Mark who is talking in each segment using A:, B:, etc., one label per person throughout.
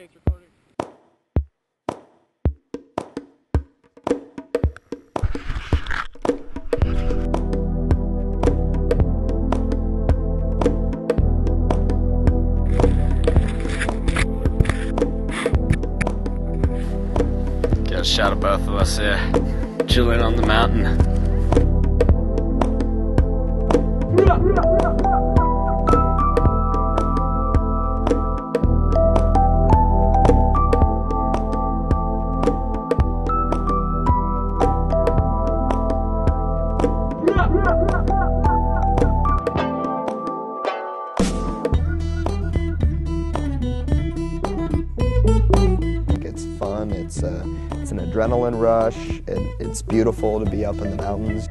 A: Okay, it's recording.
B: Get a shot of both of us here, chilling on the mountain.
C: It's fun, it's an adrenaline rush, it's beautiful to be up in the mountains.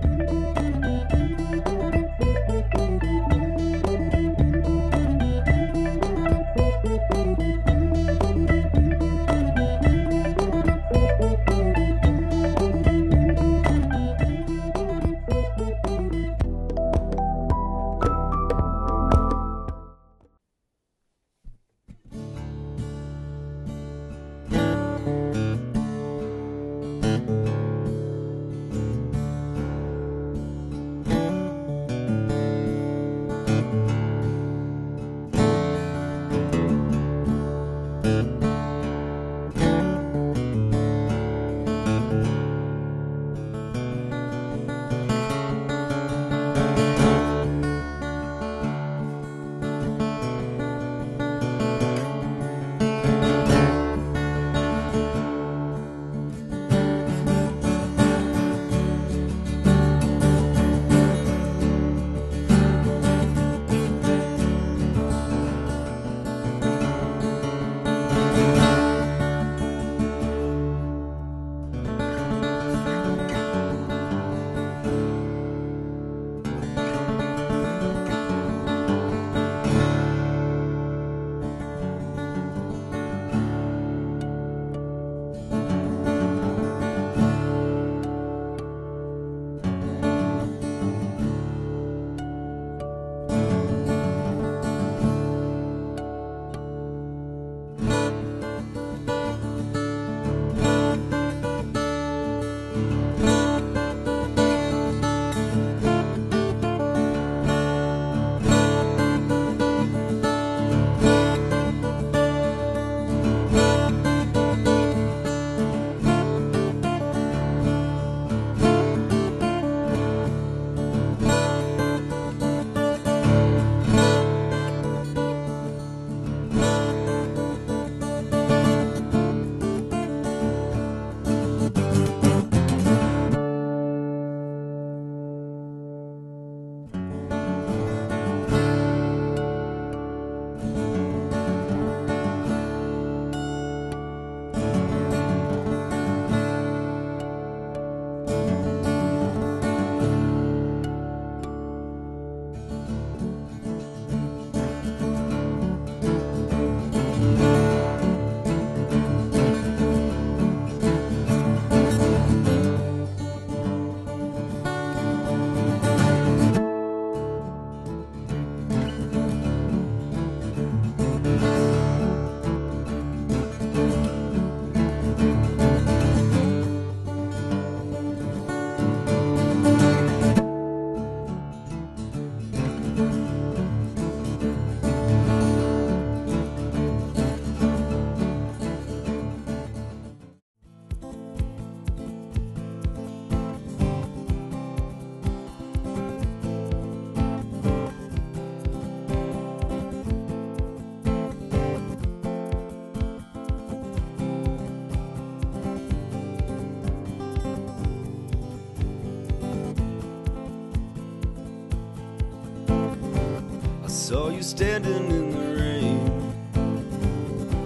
D: I saw you standing in the rain.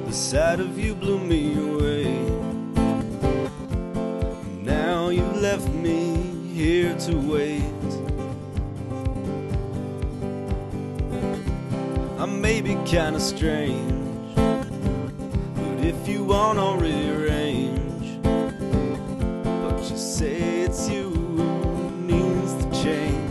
D: The sight of you blew me away. Now you left me here to wait. I may be kinda strange, but if you want, I'll rearrange. But you say it's you who needs to change.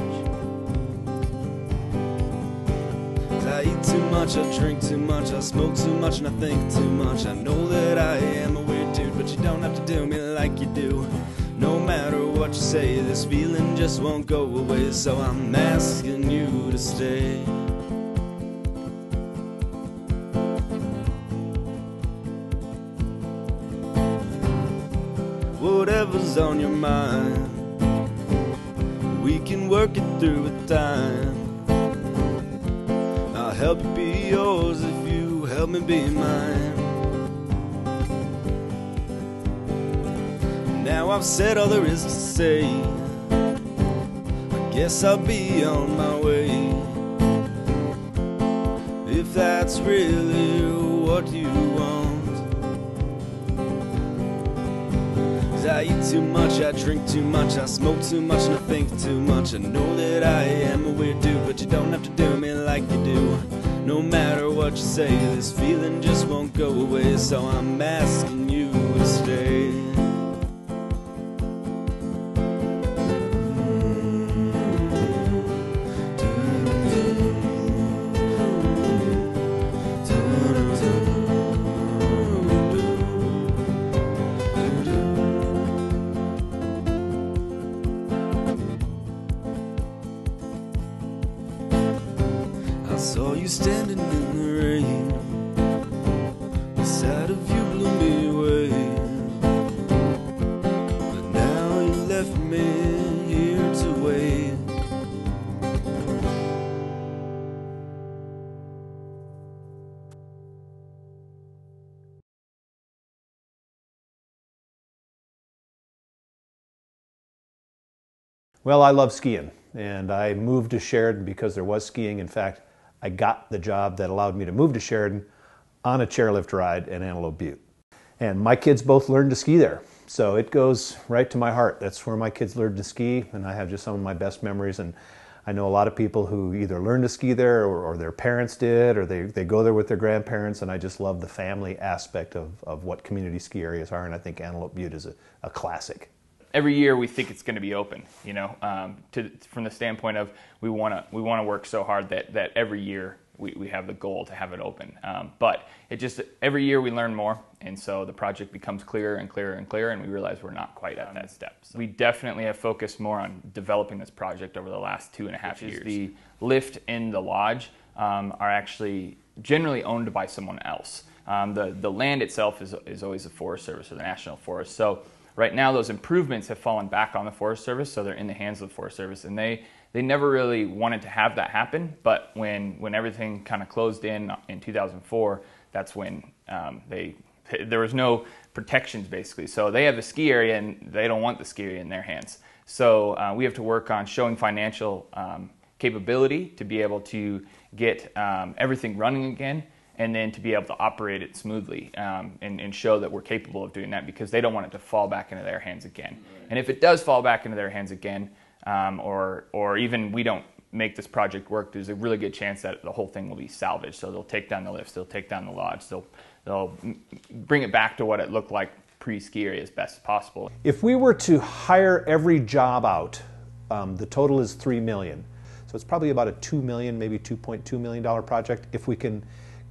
D: 'Cause I eat too much, I drink too much, I smoke too much, and I think too much. I know that I am a weird dude, but you don't have to do me like you do. No matter what you say, this feeling just won't go away, so I'm asking you to stay. Whatever's on your mind, we can work it through with time. I'll help you be yours if you help me be mine. Now I've said all there is to say, I guess I'll be on my way. If that's really what you want. I eat too much, I drink too much, I smoke too much, and I think too much. I know that I am a weird dude, but you don't have to do me like you do. No matter what you say, this feeling just won't go away, so I'm asking you to stay. I saw you standing in the rain, the sight of you blew me away, but now you left me here to wait.
A: Well, I love skiing, and I moved to Sheridan because there was skiing. In fact, I got the job that allowed me to move to Sheridan on a chairlift ride at Antelope Butte. And my kids both learned to ski there, so it goes right to my heart. That's where my kids learned to ski, and I have just some of my best memories. And I know a lot of people who either learned to ski there or their parents did, or they go there with their grandparents, and I just love the family aspect of what community ski areas are, and I think Antelope Butte is a classic.
E: Every year we think it's going to be open, you know, from the standpoint of we want to work so hard that every year we have the goal to have it open. But it just, every year we learn more, and so the project becomes clearer and clearer and clearer, and we realize we're not quite at that step. So we definitely have focused more on developing this project over the last 2.5 years. The lift and the lodge are actually generally owned by someone else. The land itself is always the Forest Service or the National Forest. So right now, those improvements have fallen back on the Forest Service, so they're in the hands of the Forest Service, and they never really wanted to have that happen. But when everything kind of closed in 2004, that's when there was no protections basically. So they have the ski area, and they don't want the ski area in their hands. So we have to work on showing financial capability to be able to get everything running again, and then to be able to operate it smoothly and show that we're capable of doing that, because they don't want it to fall back into their hands again. Right. And if it does fall back into their hands again, or even we don't make this project work, there's a really good chance that the whole thing will be salvaged. So they'll take down the lifts, they'll take down the lodge, they'll bring it back to what it looked like pre-ski area as best as possible.
A: If we were to hire every job out, the total is $3 million. So it's probably about a $2 million, maybe $2.2 million project if we can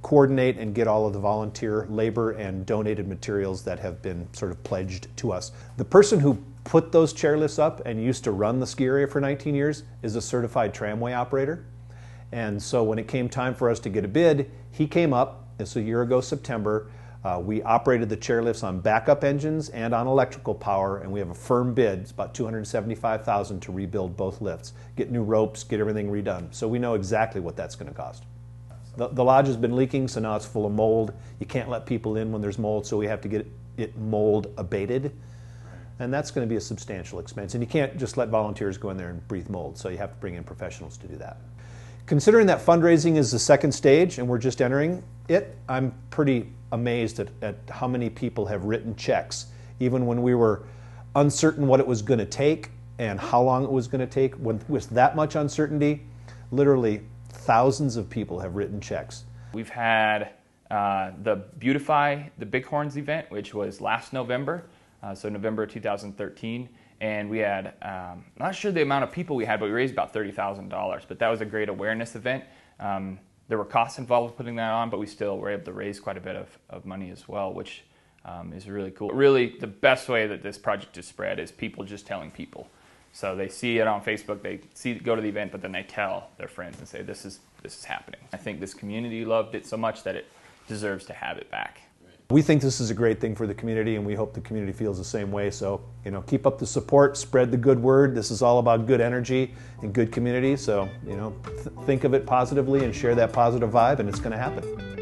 A: coordinate and get all of the volunteer labor and donated materials that have been sort of pledged to us. The person who put those chairlifts up and used to run the ski area for 19 years is a certified tramway operator. And so when it came time for us to get a bid, he came up, it's a year ago September, we operated the chairlifts on backup engines and on electrical power, and we have a firm bid. It's about $275,000 to rebuild both lifts, get new ropes, get everything redone. So we know exactly what that's going to cost. The lodge has been leaking, so now it's full of mold. You can't let people in when there's mold, so we have to get it mold abated. And that's going to be a substantial expense. And you can't just let volunteers go in there and breathe mold, so you have to bring in professionals to do that. Considering that fundraising is the second stage and we're just entering it, I'm pretty amazed at how many people have written checks, even when we were uncertain what it was going to take and how long it was going to take. With that much uncertainty, literally thousands of people have written checks.
E: We've had the Beautify the Bighorns event, which was last November, so November 2013, and we had, not sure the amount of people we had, but we raised about $30,000, but that was a great awareness event. there were costs involved with putting that on, but we still were able to raise quite a bit of money as well, which is really cool. Really, the best way that this project is spread is people just telling people. So they see it on Facebook, they go to the event, but then they tell their friends and say, this is happening. I think this community loved it so much that it deserves to have it back.
A: We think this is a great thing for the community, and we hope the community feels the same way. So, keep up the support, spread the good word. This is all about good energy and good community. So, think of it positively and share that positive vibe, and it's going to happen.